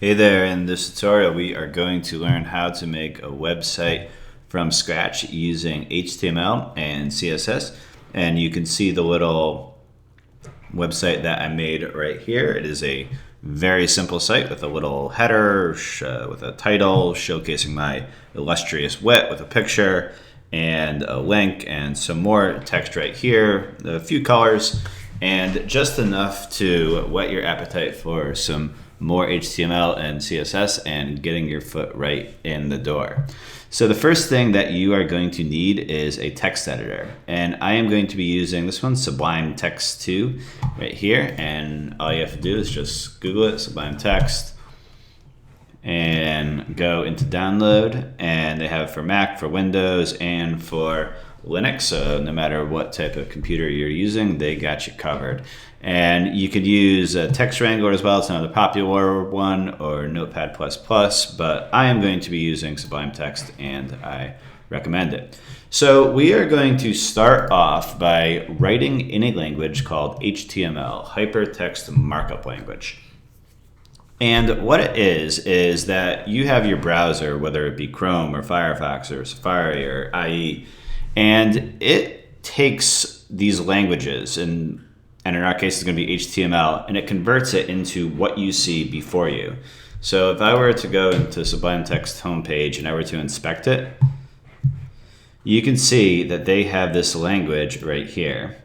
Hey there, in this tutorial we are going to learn how to make a website from scratch using HTML and CSS. And you can see the little website that I made right here. It is a very simple site with a little header, with a title showcasing my illustrious wit with a picture and a link and some more text right here, a few colors, and just enough to whet your appetite for some more HTML and CSS and getting your foot right in the door. So the first thing that you are going to need is a text editor, and I am going to be using this one, Sublime Text 2, right here. And all you have to do is just Google it, Sublime Text, and go into download. And they have it for Mac, for Windows, and for Linux. So no matter what type of computer you're using, they got you covered. And you could use Text Wrangler as well. It's another popular one, or Notepad++, but I am going to be using Sublime Text and I recommend it. So we are going to start off by writing in a language called HTML, Hypertext Markup Language. And what it is that you have your browser, whether it be Chrome or Firefox or Safari or IE, and it takes these languages, and in our case it's going to be HTML, and it converts it into what you see before you. So if I were to go into Sublime Text homepage and I were to inspect it, you can see that they have this language right here.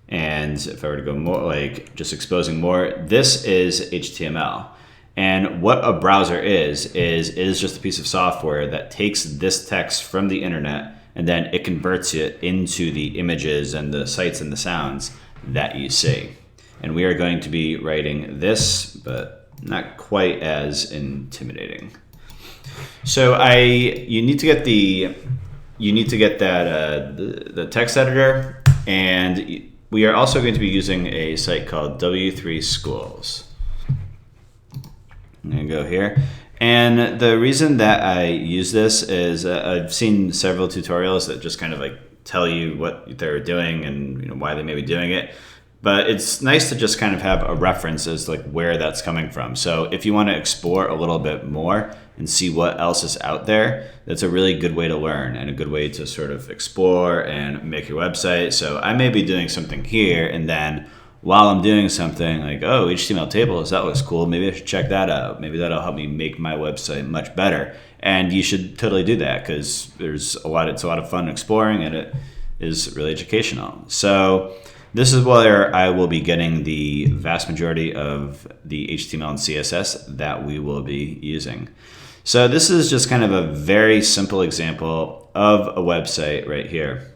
And if I were to go more, like just exposing more, this is HTML. And what a browser is just a piece of software that takes this text from the internet and then it converts it into the images and the sights and the sounds that you see. And we are going to be writing this, but not quite as intimidating. So you need to get the text editor, and we are also going to be using a site called W3 Schools. I'm going to go here. And the reason that I use this is I've seen several tutorials that just kind of like tell you what they're doing and why they may be doing it. But it's nice to just kind of have a reference as like where that's coming from. So if you want to explore a little bit more and see what else is out there, that's a really good way to learn and a good way to sort of explore and make your website. So I may be doing something here, and then while I'm doing something like, oh, HTML tables, that looks cool, maybe I should check that out. Maybe that'll help me make my website much better. And you should totally do that because it's a lot of fun exploring, and it is really educational. So this is where I will be getting the vast majority of the HTML and CSS that we will be using. So this is just kind of a very simple example of a website right here.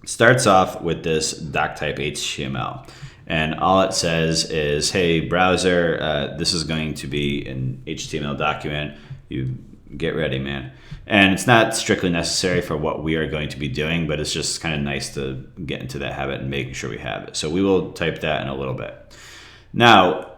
It starts off with this doctype HTML. And all it says is, hey, browser, this is going to be an HTML document. You get ready, man. And it's not strictly necessary for what we are going to be doing, but it's just kind of nice to get into that habit and making sure we have it. So we will type that in a little bit. Now,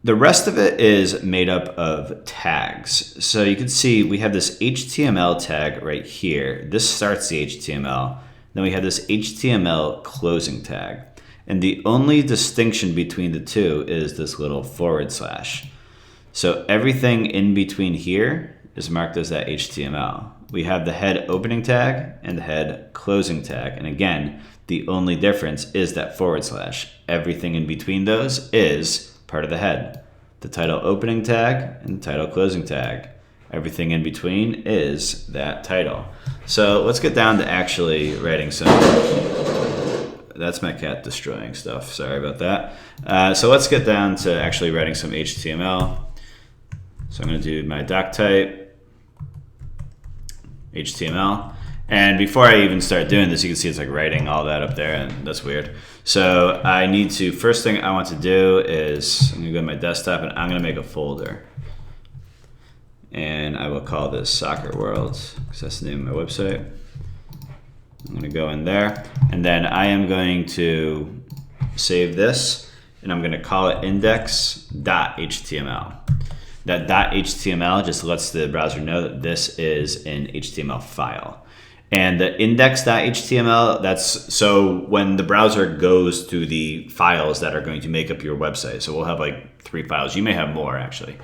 the rest of it is made up of tags. So you can see we have this HTML tag right here. This starts the HTML. Then we have this HTML closing tag. And the only distinction between the two is this little /. So everything in between here is marked as that HTML. We have the head opening tag and the head closing tag. And again, the only difference is that /. Everything in between those is part of the head. The title opening tag and the title closing tag. Everything in between is that title. So let's get down to actually writing some. That's my cat destroying stuff. Sorry about that. So let's get down to actually writing some HTML. So I'm going to do my doc type, HTML. And before I even start doing this, you can see it's like writing all that up there, and that's weird. So I need to, first thing I want to do is I'm going to go to my desktop and I'm going to make a folder. And I will call this Soccer World because that's the name of my website. I'm going to go in there, and then I am going to save this, and I'm going to call it index.html. That .html just lets the browser know that this is an HTML file. And the index.html, that's so when the browser goes to the files that are going to make up your website. So we'll have like 3 files. You may have more actually.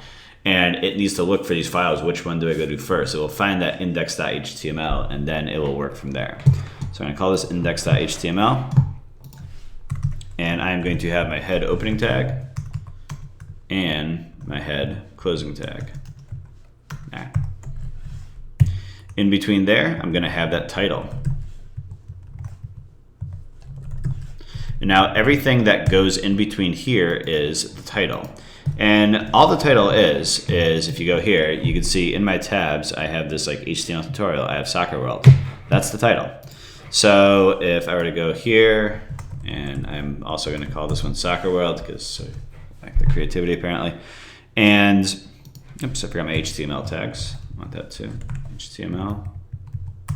and it needs to look for these files. Which one do I go to first? It will find that index.html, and then it will work from there. So I'm going to call this index.html, and I'm going to have my head opening tag and my head closing tag. In between there, I'm going to have that title. And now everything that goes in between here is the title. And all the title is if you go here, you can see in my tabs, I have this like HTML tutorial. I have Soccer World. That's the title. So if I were to go here, and I'm also going to call this one Soccer World because I like the creativity apparently. And oops, I forgot my HTML tags. I want that too. HTML.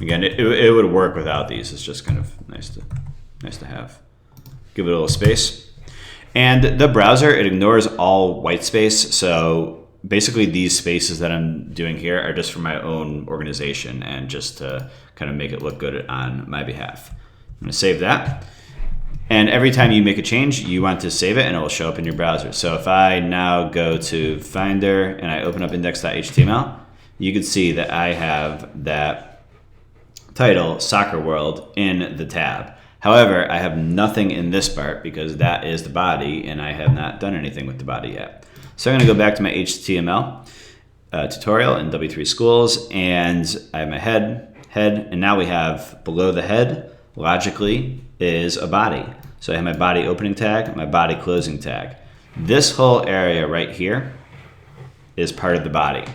Again, it would work without these. It's just kind of nice to have. Give it a little space. And the browser, it ignores all white space. So basically these spaces that I'm doing here are just for my own organization and just to kind of make it look good on my behalf. I'm going to save that. And every time you make a change, you want to save it and it will show up in your browser. So if I now go to Finder and I open up index.html, you can see that I have that title, Soccer World, in the tab. However, I have nothing in this part because that is the body and I have not done anything with the body yet. So I'm going to go back to my HTML tutorial in W3 Schools, and I have my head, and now we have below the head, logically, is a body. So I have my body opening tag, my body closing tag. This whole area right here is part of the body.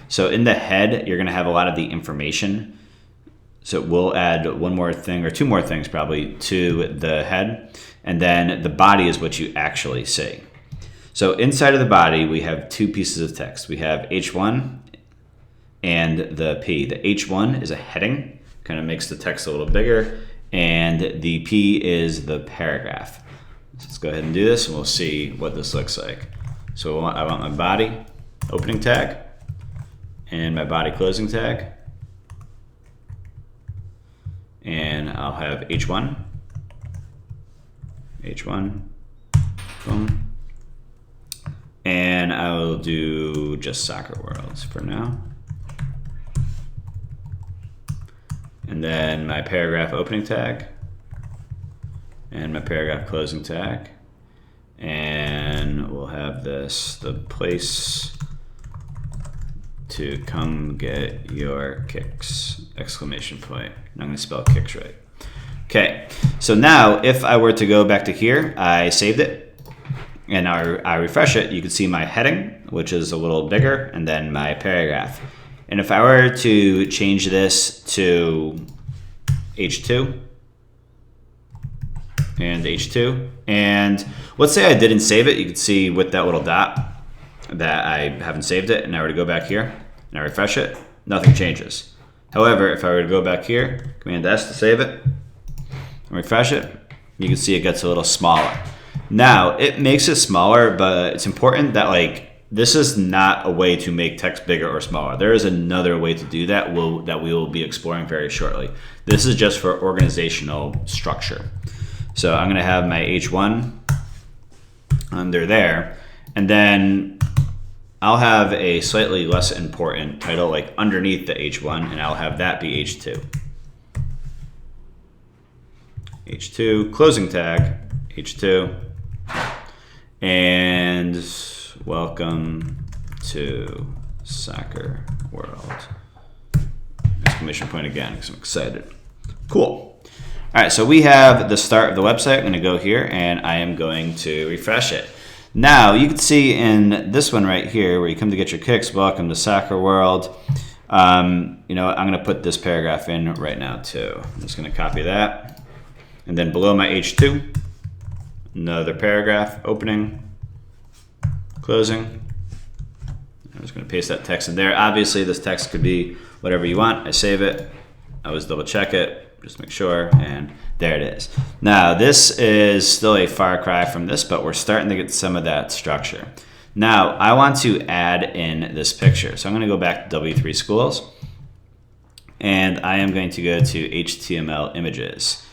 So in the head, you're going to have a lot of the information. So we'll add one more thing or two more things probably to the head, and then the body is what you actually see. So inside of the body, we have two pieces of text. We have H1 and the P. The H1 is a heading, kind of makes the text a little bigger, and the P is the paragraph. So let's go ahead and do this, and we'll see what this looks like. So I want my body opening tag and my body closing tag. And I'll have H1, boom. And I will do just Soccer Worlds for now. And then my paragraph opening tag and my paragraph closing tag. And we'll have this, the place to come get your kicks, exclamation point. I'm going to spell kicks right. Okay, so now if I were to go back to here, I saved it, and I refresh it, you can see my heading, which is a little bigger, and then my paragraph. And if I were to change this to H2, and H2, and let's say I didn't save it, you can see with that little dot that I haven't saved it, and I were to go back here, and I refresh it, nothing changes. However, if I were to go back here, Command S to save it, and refresh it, you can see it gets a little smaller. Now, it makes it smaller, but it's important that this is not a way to make text bigger or smaller. There is another way to do that that we will be exploring very shortly. This is just for organizational structure. So I'm gonna have my H1 under there, and then I'll have a slightly less important title underneath the H1, and I'll have that be H2. H2, closing tag, H2, and welcome to Soccer World. Exclamation point again, because I'm excited. Cool. All right, so we have the start of the website. I'm gonna go here, and I am going to refresh it. Now, you can see in this one right here, where you come to get your kicks, welcome to Soccer World. I'm going to put this paragraph in right now too. I'm just going to copy that. And then below my H2, another paragraph, opening, closing. I'm just going to paste that text in there. Obviously, this text could be whatever you want. I save it. I always double check it, just make sure, and there it is. Now, this is still a far cry from this, but we're starting to get some of that structure. Now, I want to add in this picture. So I'm going to go back to W3 Schools, and I am going to go to HTML images.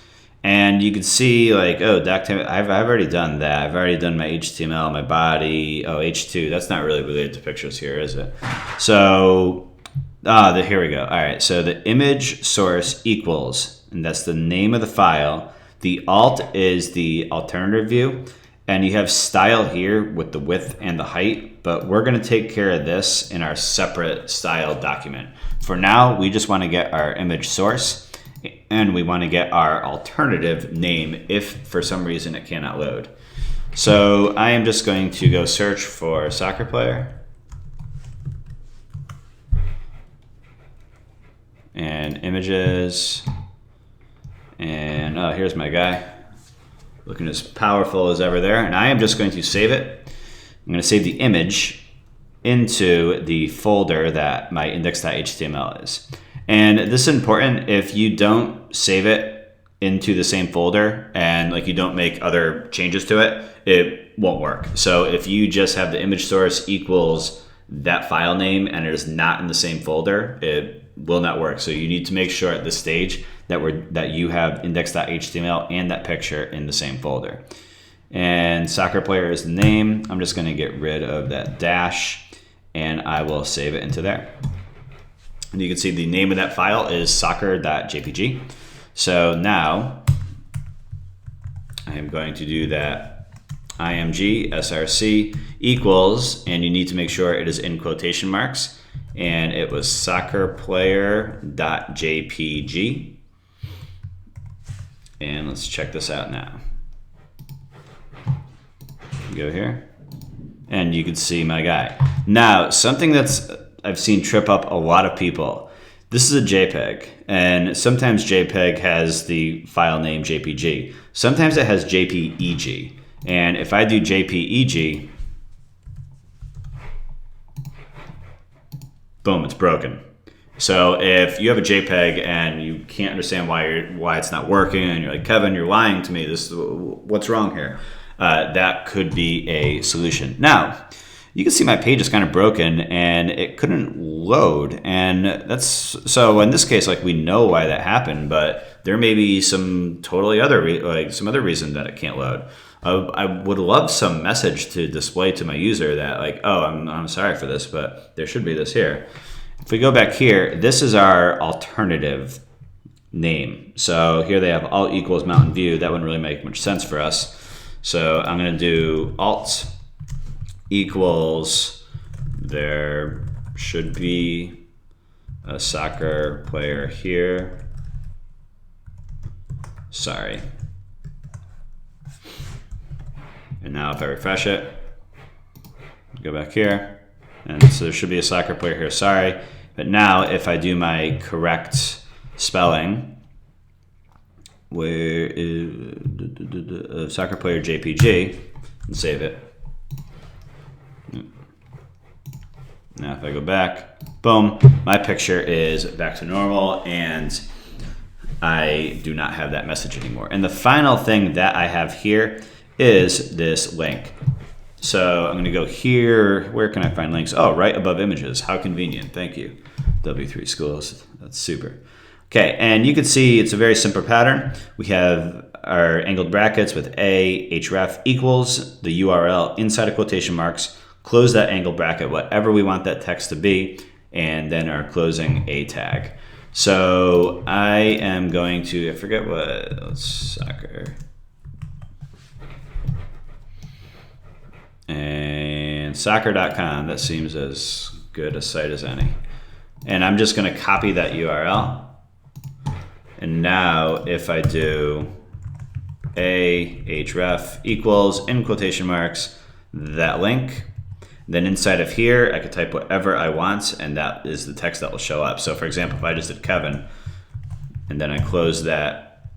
And you can see like, oh, I've already done that. I've already done my HTML, my body. Oh, H2, that's not really related to pictures here, is it? So, here we go. All right, so the image source equals, and that's the name of the file. The alt is the alternative view, and you have style here with the width and the height, but we're gonna take care of this in our separate style document. For now, we just wanna get our image source, and we want to get our alternative name if for some reason it cannot load. So I am just going to go search for soccer player. And images. And oh, here's my guy. Looking as powerful as ever there. And I am just going to save it. I'm going to save the image into the folder that my index.html is. And this is important. If you don't save it into the same folder and like you don't make other changes to it, it won't work. So if you just have the image source equals that file name and it is not in the same folder, it will not work. So you need to make sure at this stage that you have index.html and that picture in the same folder. And soccer player is the name. I'm just going to get rid of that dash and I will save it into there. And you can see the name of that file is soccer.jpg. So now I am going to do that img src equals, and you need to make sure it is in quotation marks, and it was soccerplayer.jpg. And let's check this out now. Go here, and you can see my guy. Now, something that's I've seen trip up a lot of people. This is a JPEG, and sometimes JPEG has the file name JPG. Sometimes it has JPEG, and if I do JPEG, boom, it's broken. So if you have a JPEG and you can't understand why it's not working, and you're like, Kevin, you're lying to me. What's wrong here? That could be a solution. Now, you can see my page is kind of broken and it couldn't load. And so in this case, like we know why that happened, but there may be some totally some other reason that it can't load. I would love some message to display to my user that like, oh, I'm sorry for this, but there should be this here. If we go back here, this is our alternative name. So here they have alt equals Mountain View. That wouldn't really make much sense for us. So I'm going to do alt equals, there should be a soccer player here. Sorry. And now if I refresh it, go back here, and so there should be a soccer player here, sorry. But now if I do my correct spelling, where is soccer player JPG, and save it. Now if I go back, boom, my picture is back to normal and I do not have that message anymore. And the final thing that I have here is this link. So I'm gonna go here, where can I find links? Oh, right above images, how convenient, thank you. W3 Schools, that's super. Okay, and you can see it's a very simple pattern. We have our angled brackets with href equals the URL inside of quotation marks, close that angle bracket, whatever we want that text to be, and then our closing a tag. So I am going to, I forget what, soccer. And soccer.com, that seems as good a site as any. And I'm just gonna copy that URL. And now if I do href equals, in quotation marks, that link, then inside of here, I could type whatever I want, and that is the text that will show up. So for example, if I just did Kevin, and then I close that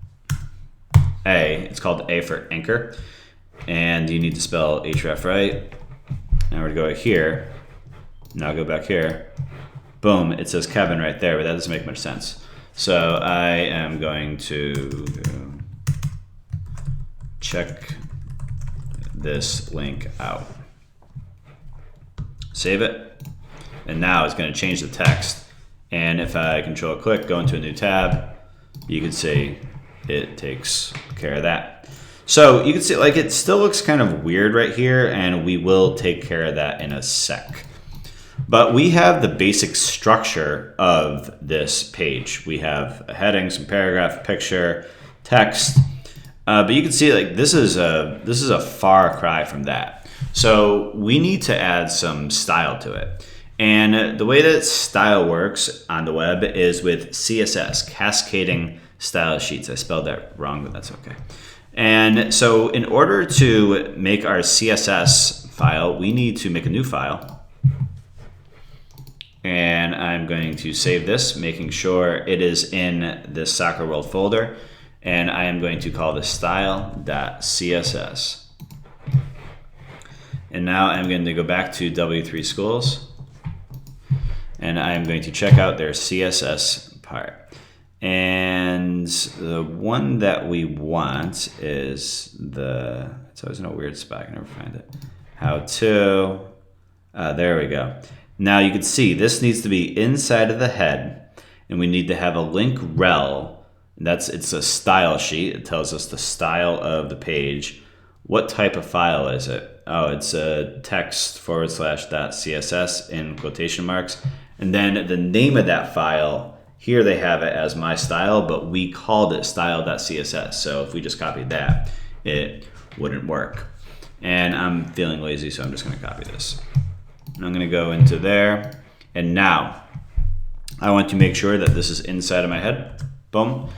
A, it's called A for anchor, and you need to spell href right. Now we're gonna go here, now go back here, boom, it says Kevin right there, but that doesn't make much sense. So I am going to check this link out. Save it, and now it's going to change the text. And if I control click, go into a new tab, you can see it takes care of that. So you can see like it still looks kind of weird right here, and we will take care of that in a sec. But we have the basic structure of this page. We have a heading, some paragraph, picture, text. But you can see like this is a far cry from that. So we need to add some style to it. And the way that style works on the web is with CSS, cascading style sheets. I spelled that wrong, but that's okay. And so in order to make our CSS file, we need to make a new file. And I'm going to save this, making sure it is in this Soccer World folder. And I am going to call this style.css. And now I'm going to go back to W3 Schools. And I'm going to check out their CSS part. And the one that we want is it's always in a weird spot, I can never find it. How to, there we go. Now you can see this needs to be inside of the head, and we need to have a link rel. It's a style sheet. It tells us the style of the page. What type of file is it? Oh, it's a text /.css in quotation marks. And then the name of that file, here they have it as my style, but we called it style.css. So if we just copied that, it wouldn't work. And I'm feeling lazy, so I'm just going to copy this. And I'm going to go into there. And now I want to make sure that this is inside of my head. Boom.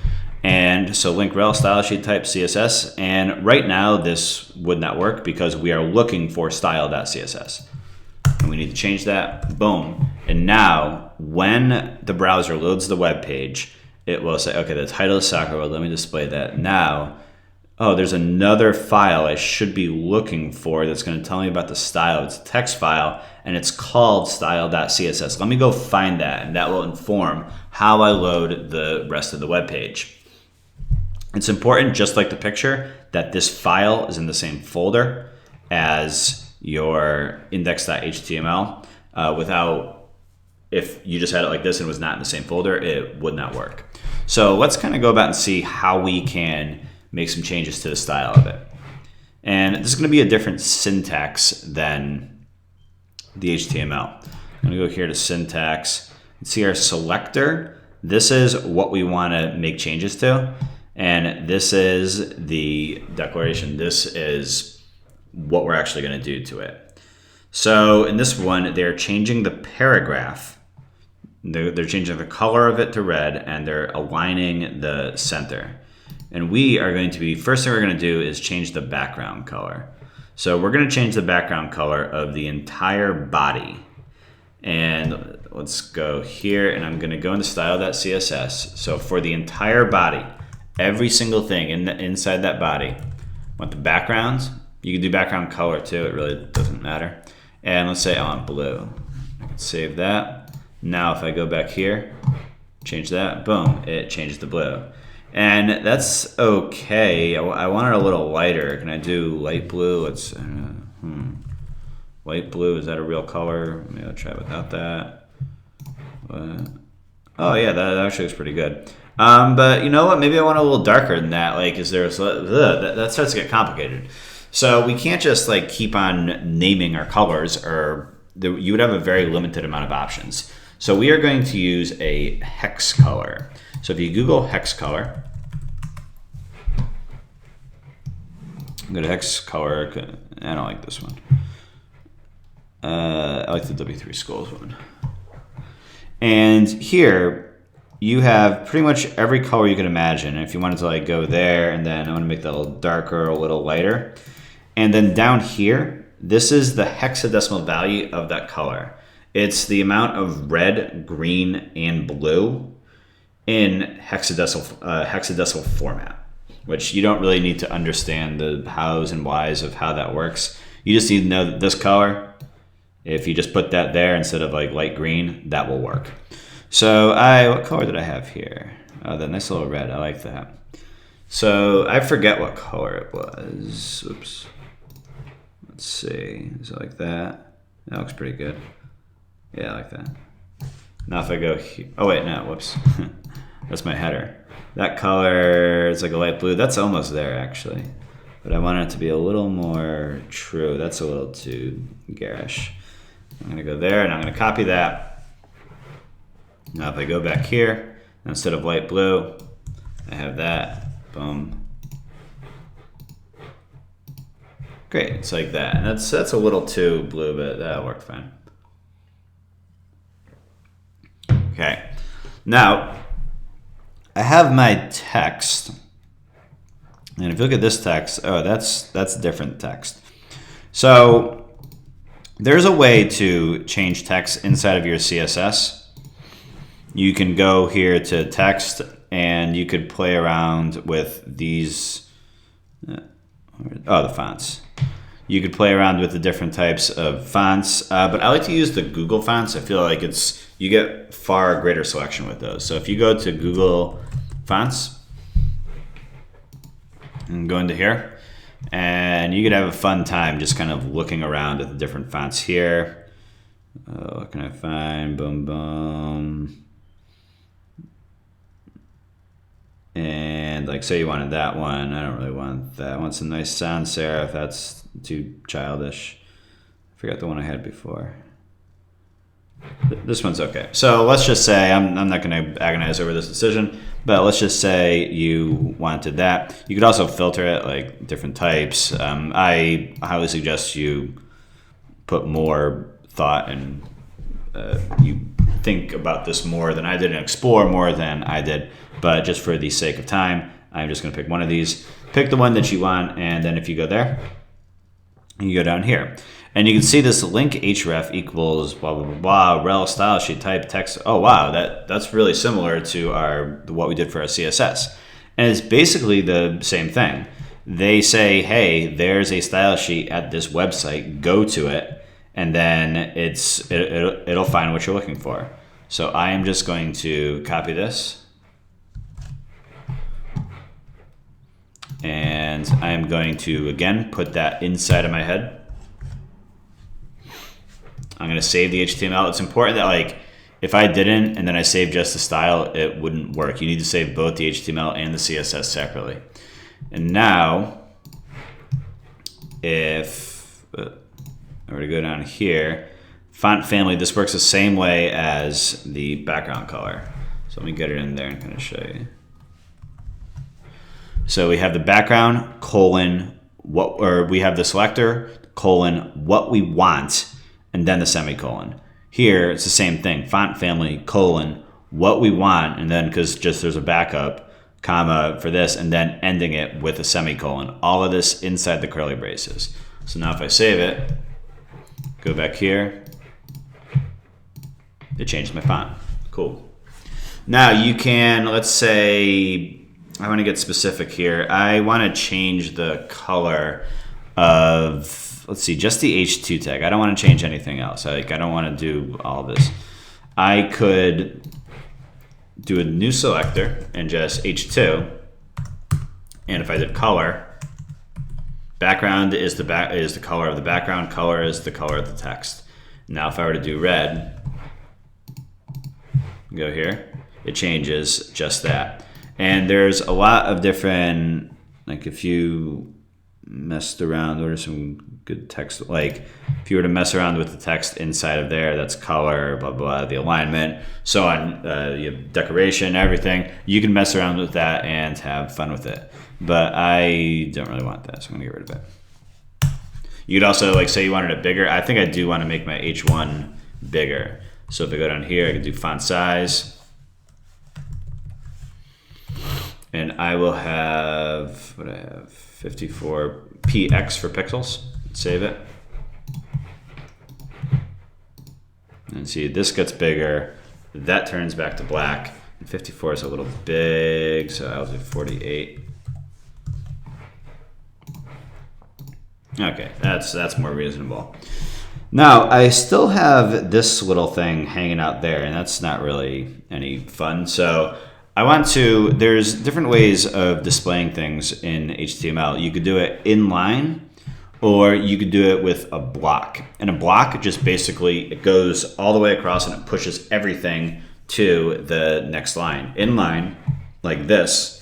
And so link rel style sheet type CSS. And right now this would not work because we are looking for style.css. And we need to change that. Boom. And now when the browser loads the web page, it will say, okay, the title is Soccer World. Let me display that. Now, oh, there's another file I should be looking for that's going to tell me about the style. It's a text file, and it's called style.css. Let me go find that, and that will inform how I load the rest of the web page. It's important, just like the picture, that this file is in the same folder as your index.html. If you just had it like this and it was not in the same folder, it would not work. So let's kind of go about and see how we can make some changes to the style of it. And this is going to be a different syntax than the HTML. I'm going to go here to syntax and see our selector. This is what we want to make changes to. And this is the declaration. This is what we're actually going to do to it. So in this one, they're changing the paragraph. They're changing the color of it to red, and they're aligning the center. And we are going to be, first thing we're going to do is change the background color. So we're going to change the background color of the entire body. And let's go here, and I'm going to go into style.css. So for the entire body, every single thing inside that body, I want the background. You can do background color too, it really doesn't matter. And let's say I want blue. I can save that. Now if I go back here, change that, boom, it changed the blue. And that's okay. I want it a little lighter. Can I do light blue? Let's, light blue, is that a real color? Maybe I'll try it without that. Oh yeah, that actually looks pretty good. But you know what? Maybe I want a little darker than that. Like, is there that starts to get complicated. So we can't just like keep on naming our colors, or you would have a very limited amount of options. So we are going to use a hex color. So if you Google hex color, go to hex color. I don't like this one. I like the W3 Schools one. And here you have pretty much every color you can imagine. And if you wanted to like go there, and then I want to make that a little darker, a little lighter. And then down here, this is the hexadecimal value of that color. It's the amount of red, green, and blue in hexadecimal format, which you don't really need to understand the hows and whys of how that works. You just need to know that this color, if you just put that there instead of like light green, that will work. So what color did I have here? Oh, that nice little red, I like that. So I forget what color it was. Oops. Let's see, is it like that? That looks pretty good. Yeah, I like that. Now if I go here, oh wait, no, whoops. That's my header. That color is like a light blue. That's almost there actually. But I want it to be a little more true. That's a little too garish. I'm gonna go there and I'm gonna copy that. Now if I go back here, instead of light blue, I have that, boom. Great, it's like that. And that's a little too blue, but that'll work fine. Okay, now I have my text. And if you look at this text, oh, that's different text. So there's a way to change text inside of your CSS. You can go here to text and you could play around with these, the fonts. You could play around with the different types of fonts, but I like to use the Google fonts. I feel like you get far greater selection with those. So if you go to Google Fonts and go into here, and you could have a fun time just kind of looking around at the different fonts here. What can I find? Boom, boom. And like, say you wanted that one. I don't really want that. I want some nice sans serif. That's too childish. I forgot the one I had before. This one's okay. So let's just say, I'm not going to agonize over this decision, but let's just say you wanted that. You could also filter it like different types. I highly suggest you put more thought and you think about this more than I did and explore more than I did. But just for the sake of time, I'm just going to pick one of these. Pick the one that you want, and then if you go there, you go down here. And you can see this link href equals blah, blah, blah, blah, rel style sheet type text. Oh, wow, that's really similar to what we did for our CSS. And it's basically the same thing. They say, hey, there's a style sheet at this website, go to it, and then it'll find what you're looking for. So I am just going to copy this. And I'm going to, again, put that inside of my head. I'm going to save the HTML. It's important that, like, if I didn't and then I saved just the style, it wouldn't work. You need to save both the HTML and the CSS separately. And now, if I were to go down here, font family, this works the same way as the background color. So let me get it in there and kind of show you. So we have the background, colon, we have the selector, colon, what we want, and then the semicolon. Here, it's the same thing, font family, colon, what we want, and then, because just there's a backup, comma for this, and then ending it with a semicolon. All of this inside the curly braces. So now if I save it, go back here, it changed my font. Cool. Now you can, let's say, I want to get specific here. I want to change the color of, let's see, just the H2 tag. I don't want to change anything else. I don't want to do all this. I could do a new selector and just H2. And if I did color, background is the color of the background, color is the color of the text. Now if I were to do red, go here, it changes just that. And there's a lot of different, like if you messed around, what are some good text, like if you were to mess around with the text inside of there, that's color, blah, blah, the alignment, so on, you have decoration, everything. You can mess around with that and have fun with it. But I don't really want that, so I'm gonna get rid of it. You could also, like, say you wanted it bigger. I think I do want to make my H1 bigger. So if I go down here, I can do font size. And I will have, what I have, 54 px for pixels. Save it. And see, this gets bigger. That turns back to black. And 54 is a little big, so I'll do 48. Okay, that's more reasonable. Now, I still have this little thing hanging out there, and that's not really any fun. So there's different ways of displaying things in HTML. You could do it inline, or you could do it with a block. And a block just basically, it goes all the way across and it pushes everything to the next line. Inline, like this,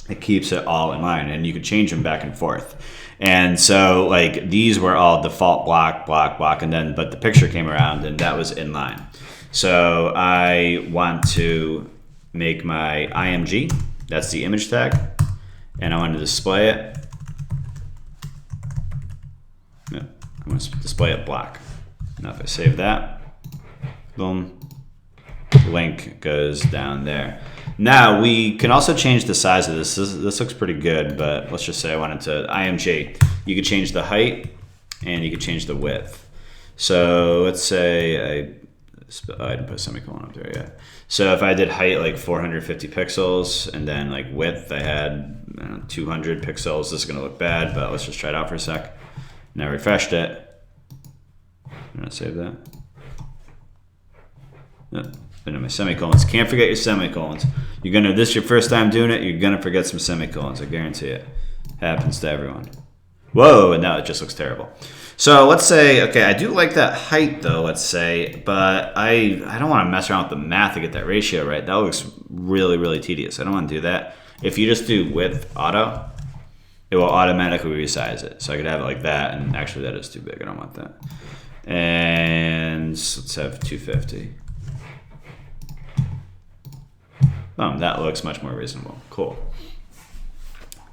it keeps it all in line, and you could change them back and forth. And so like these were all default block, and then, but the picture came around and that was inline. So I want to make my IMG, that's the image tag, and I want to display it. I'm going to display it black. Now if I save that, boom, link goes down there. Now we can also change the size of this. This looks pretty good, but let's just say I wanted to IMG. You could change the height and you could change the width. So let's say I didn't put a semicolon up there yet. So if I did height like 450 pixels and then like width, I had 200 pixels. This is going to look bad, but let's just try it out for a sec. Now I refreshed it. I'm going to save that. Yep. And my semicolons. Can't forget your semicolons. You're gonna, this is your first time doing it, you're gonna forget some semicolons. I guarantee it. Happens to everyone. Whoa, and now it just looks terrible. So let's say, okay, I do like that height though, let's say, but I don't want to mess around with the math to get that ratio right. That looks really, really tedious. I don't want to do that. If you just do width auto, it will automatically resize it. So I could have it like that, and actually that is too big. I don't want that. And let's have 250. That looks much more reasonable. Cool.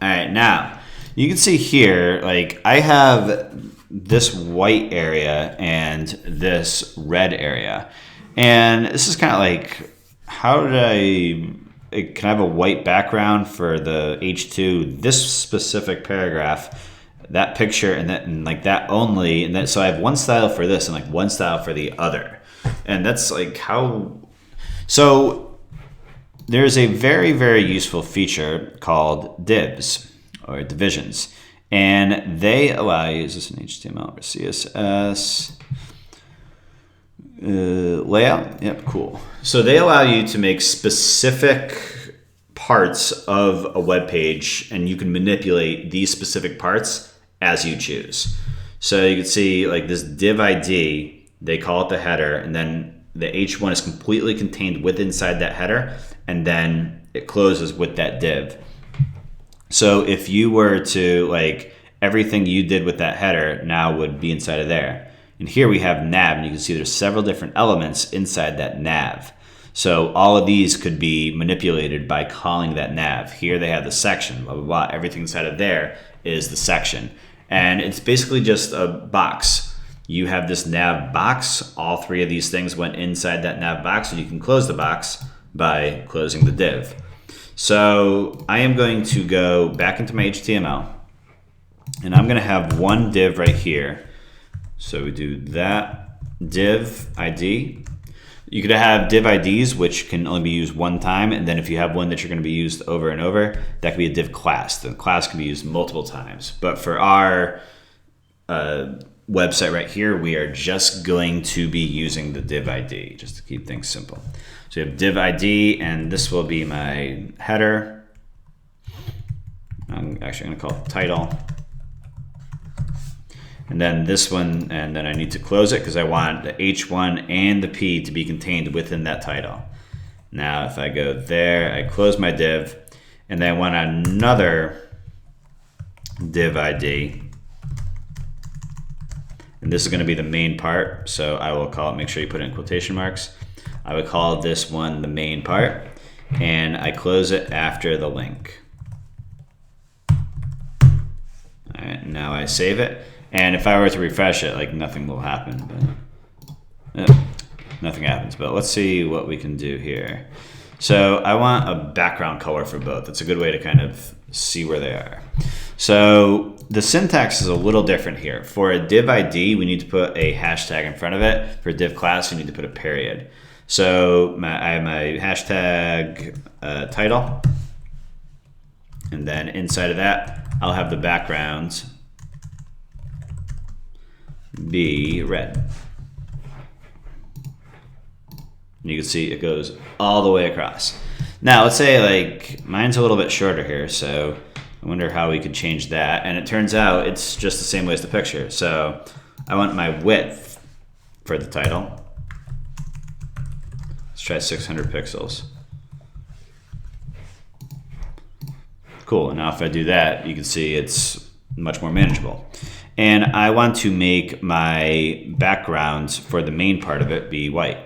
All right, now you can see here, like I have this white area and this red area, and this is kind of like, how did can I have a white background for the H2, this specific paragraph, that picture, and that, and like that only, and that, so I have one style for this and like one style for the other, and that's like how. So there's a very, very useful feature called divs or divisions, and they allow you, is this an HTML or CSS layout? Yep, cool. So they allow you to make specific parts of a web page, and you can manipulate these specific parts as you choose. So you can see like this div ID, they call it the header, and then the H1 is completely contained within inside that header, and then it closes with that div. So if you were to, like, everything you did with that header now would be inside of there. And here we have nav, and you can see there's several different elements inside that nav. So all of these could be manipulated by calling that nav. Here they have the section, blah, blah, blah. Everything inside of there is the section. And it's basically just a box. You have this nav box. All three of these things went inside that nav box, and you can close the box by closing the div. So I am going to go back into my HTML, and I'm going to have one div right here. So we do that div ID. You could have div IDs, which can only be used one time, and then if you have one that you're going to be used over and over, that could be a div class. The class can be used multiple times. But for our website right here, we are just going to be using the div ID just to keep things simple. So you have div ID, and this will be my header. I'm actually going to call it title. And then this one, and then I need to close it because I want the H1 and the P to be contained within that title. Now if I go there, I close my div, and then I want another div ID. And this is going to be the main part, so I will call it, make sure you put it in quotation marks. I would call this one the main part, and I close it after the link. All right, now I save it, and if I were to refresh it, like nothing will happen, but nothing happens. But let's see what we can do here. So I want a background color for both. It's a good way to kind of see where they are. So the syntax is a little different here. For a div ID, we need to put a hashtag in front of it. For a div class, you need to put a period. So I have my hashtag title, and then inside of that, I'll have the background be red. And you can see it goes all the way across. Now let's say like mine's a little bit shorter here, so I wonder how we could change that. And it turns out it's just the same way as the picture. So I want my width for the title. Let's try 600 pixels. Cool, and now if I do that, you can see it's much more manageable. And I want to make my background for the main part of it be white.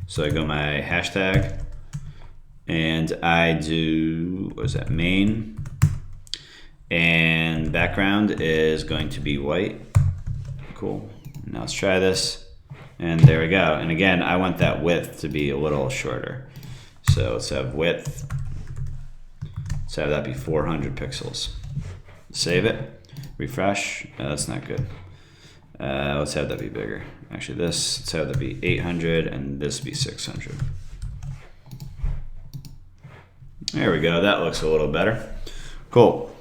So I go my hashtag, and I do, what is that, main, and background is going to be white. Cool, now let's try this. And there we go. And again, I want that width to be a little shorter. So let's have width. Let's have that be 400 pixels. Save it. Refresh. That's not good. Let's have that be bigger. Actually, let's have that be 800 and this be 600. There we go. That looks a little better. Cool.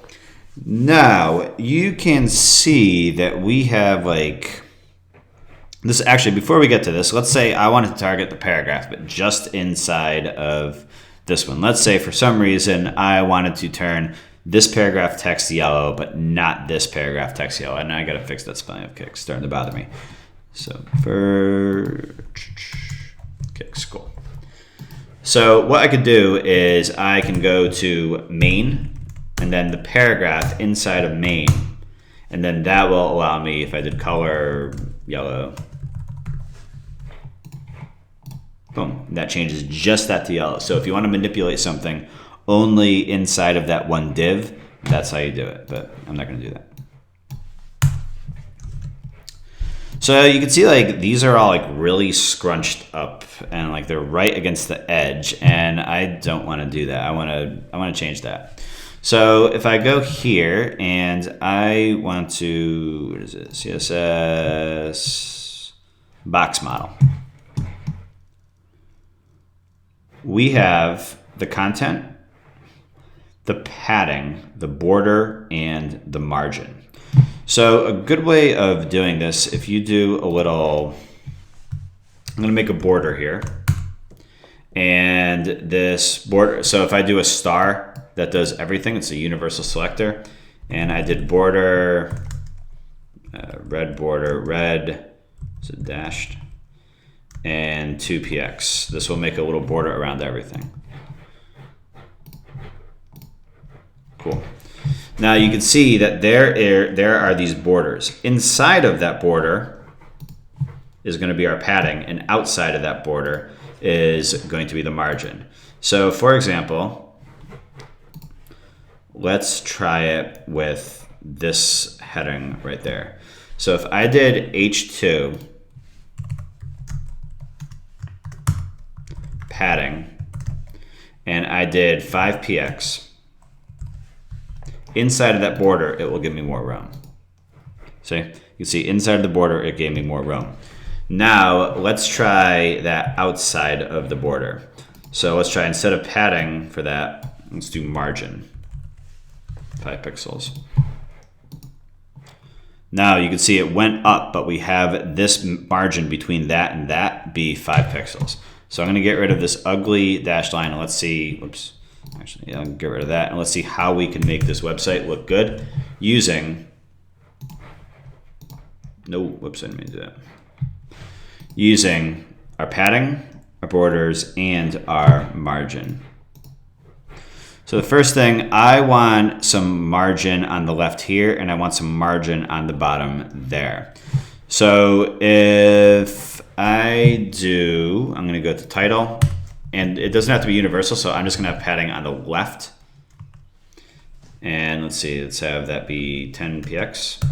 Now you can see that we have like this. Actually, before we get to this, let's say I wanted to target the paragraph, but just inside of this one. Let's say for some reason I wanted to turn this paragraph text yellow, but not this paragraph text yellow. And I got to fix that spelling of kicks. Starting to bother me. So for kicks, cool. So what I could do is I can go to main and then the paragraph inside of main. And then that will allow me, if I did color yellow, boom, that changes just that to yellow. So if you want to manipulate something only inside of that one div, that's how you do it, but I'm not going to do that. So you can see like these are all like really scrunched up and like they're right against the edge, and I don't want to do that. I want to change that. So if I go here and I want to, what is it? CSS box model. We have the content, the padding, the border, and the margin. So a good way of doing this, if you do a little, I'm going to make a border here. And this border, so if I do a star that does everything, it's a universal selector. And I did border, red, is it dashed? And 2px. This will make a little border around everything. Cool. Now you can see that there are these borders. Inside of that border is going to be our padding, and outside of that border is going to be the margin. So for example, let's try it with this heading right there. So if I did H2 padding and I did 5px, inside of that border, it will give me more room. See, you can see inside of the border, it gave me more room. Now let's try that outside of the border. So let's try, instead of padding for that, let's do margin, 5 pixels. Now you can see it went up, but we have this margin between that and that be 5 pixels. So I'm going to get rid of this ugly dashed line, and let's see, whoops. Actually, yeah, I'll get rid of that, and let's see how we can make this website look good using, no, whoops, I didn't mean to do that. Using our padding, our borders, and our margin. So the first thing, I want some margin on the left here, and I want some margin on the bottom there. So if I do, I'm going to go to title. And it doesn't have to be universal, so I'm just going to have padding on the left. And let's see, let's have that be 10px.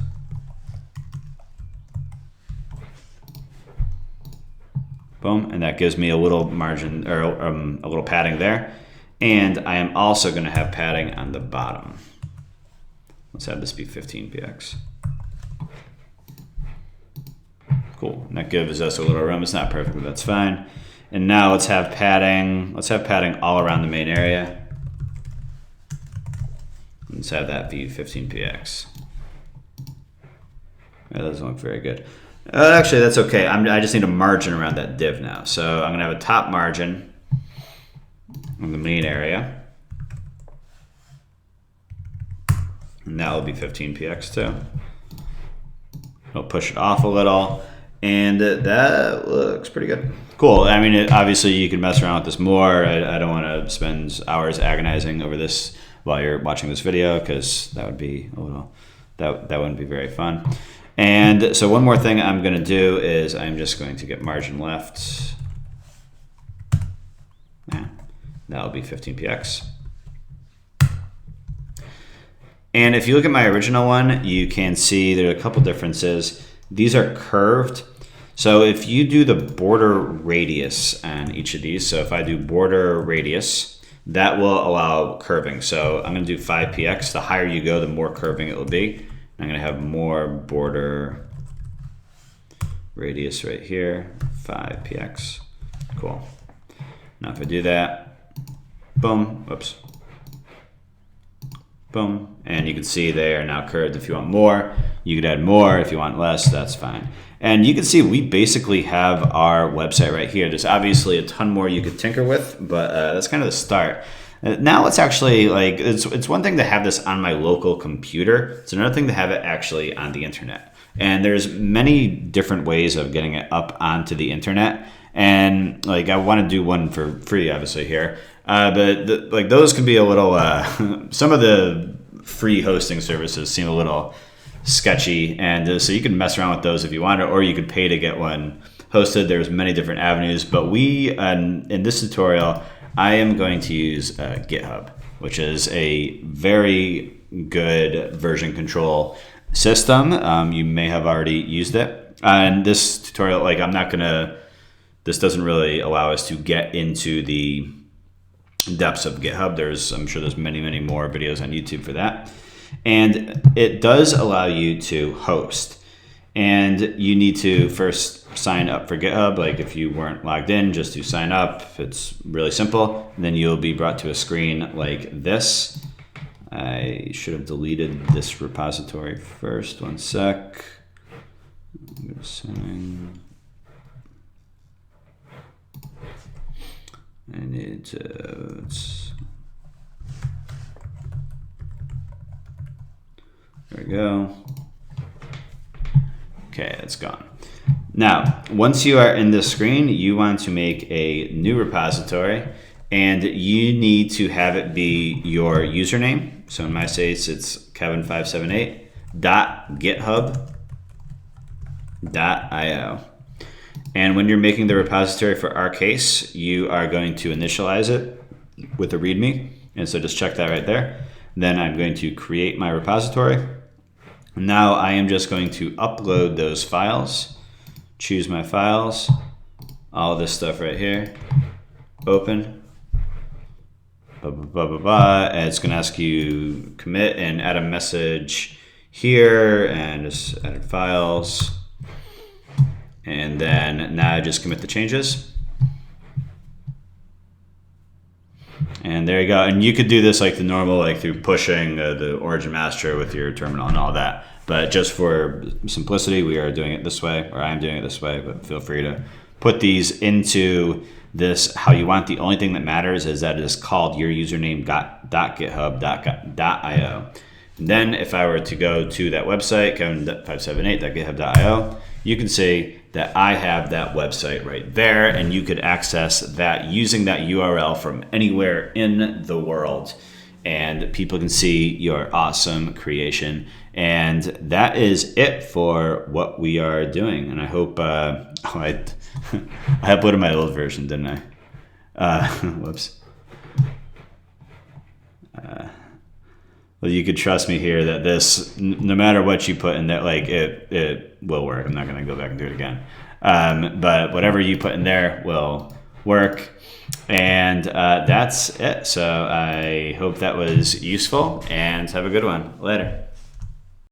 Boom, and that gives me a little margin, or a little padding there. And I am also going to have padding on the bottom. Let's have this be 15px. Cool, and that gives us a little room. It's not perfect, but that's fine. And now let's have padding. Let's have padding all around the main area. Let's have that be 15px. That doesn't look very good. Actually, that's okay. I just need a margin around that div now. So I'm going to have a top margin on the main area. And that will be 15px too. I'll push it off a little. And that looks pretty good. Cool. I mean, obviously you can mess around with this more. I don't want to spend hours agonizing over this while you're watching this video, because that would be a little, that wouldn't be very fun. And so one more thing I'm going to do is I'm just going to get margin left. Yeah, that'll be 15px. And if you look at my original one, you can see there are a couple differences. These are curved. So if you do the border radius on each of these, so if I do border radius, that will allow curving. So I'm going to do 5px. The higher you go, the more curving it will be. I'm going to have more border radius right here, 5px. Cool. Now if I do that, boom, whoops, boom, and you can see they are now curved. If you want more, you could add more. If you want less, that's fine. And you can see we basically have our website right here. There's obviously a ton more you could tinker with, but that's kind of the start. Now let's actually, like, it's one thing to have this on my local computer. It's another thing to have it actually on the internet. And there's many different ways of getting it up onto the internet. And like, I want to do one for free, obviously here. But like those can be a little, some of the free hosting services seem a little sketchy. And so you can mess around with those if you want, or you could pay to get one hosted. There's many different avenues, but in this tutorial, I am going to use GitHub, which is a very good version control system. You may have already used it. And this tutorial, like, this doesn't really allow us to get into the depths of GitHub. I'm sure there's many, many more videos on YouTube for that. And it does allow you to host. And you need to first sign up for GitHub. Like if you weren't logged in, just to sign up. It's really simple. And then you'll be brought to a screen like this. I should have deleted this repository first. One sec. I'm gonna sign. I need to. There we go. Okay, it's gone. Now, once you are in this screen, you want to make a new repository, and you need to have it be your username. So in my case, it's kevin578.github.io. And when you're making the repository for our case, you are going to initialize it with a README. And so just check that right there. Then I'm going to create my repository. Now I am just going to upload those files, choose my files, all this stuff right here, open, and it's going to ask you commit and add a message here and just edit files. And then now just commit the changes. And there you go. And you could do this like the normal, like through pushing the origin master with your terminal and all that. But just for simplicity, we are doing it this way, or I'm doing it this way, but feel free to put these into this how you want. The only thing that matters is that it is called your username.github.io. And then if I were to go to that website, kevin578.github.io, you can see that I have that website right there, and you could access that using that URL from anywhere in the world, and people can see your awesome creation. And that is it for what we are doing. And I hope, I uploaded my old version, didn't I? Whoops. Well, you could trust me here that this, no matter what you put in there, like it will work. I'm not going to go back and do it again. But whatever you put in there will work. And that's it. So I hope that was useful, and have a good one. Later.